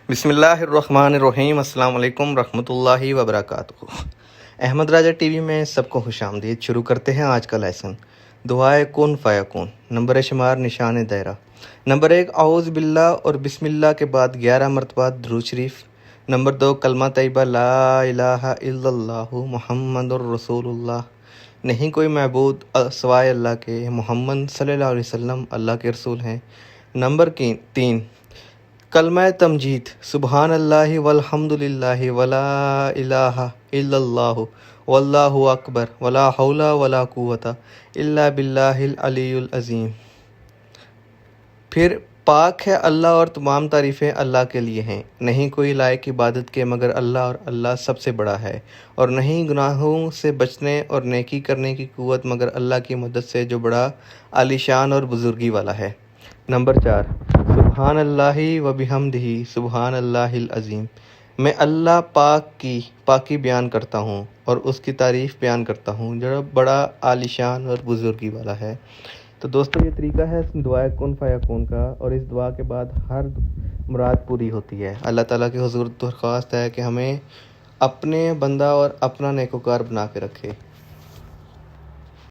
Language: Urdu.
بسم اللہ الرحمن الرحیم۔ السلام علیکم رحمۃ اللہ وبرکاتہ۔ احمد راجہ ٹی وی میں سب کو خوش آمدید۔ شروع کرتے ہیں آج کا لیسن۔ دعائے کن فیکون۔ نمبر شمار نشان دائرہ۔ نمبر 1 اعوذ باللہ اور بسم اللہ کے بعد 11 مرتبہ درود شریف۔ نمبر 2 کلمہ طیبہ لا الہ الا اللہ محمد الرسول اللہ، نہیں کوئی معبود سوائے اللہ کے، محمد صلی اللہ علیہ وسلم اللہ کے رسول ہیں۔ نمبر 3 کلمہ تمجید سبحان اللہ والحمد للہ ولا الہ الا اللہ واللہ اکبر ولا حول ولا قوت الا باللہ العلی العظیم۔ پھر پاک ہے اللہ اور تمام تعریفیں اللہ کے لیے ہیں، نہیں کوئی لائق عبادت کے مگر اللہ، اور اللہ سب سے بڑا ہے، اور نہیں گناہوں سے بچنے اور نیکی کرنے کی قوت مگر اللہ کی مدد سے جو بڑا عالی شان اور بزرگی والا ہے۔ نمبر 4 سبحان اللہ و بحمدہ سبحان اللہ العظیم، میں اللہ پاک کی پاکی بیان کرتا ہوں اور اس کی تعریف بیان کرتا ہوں جو بڑا عالی شان اور بزرگی والا ہے۔ تو دوستو، یہ طریقہ ہے دعائے کن فیکون کا، اور اس دعا کے بعد ہر مراد پوری ہوتی ہے۔ اللہ تعالیٰ کی حضور درخواست ہے کہ ہمیں اپنے بندہ اور اپنا نیکوکار بنا کے رکھے۔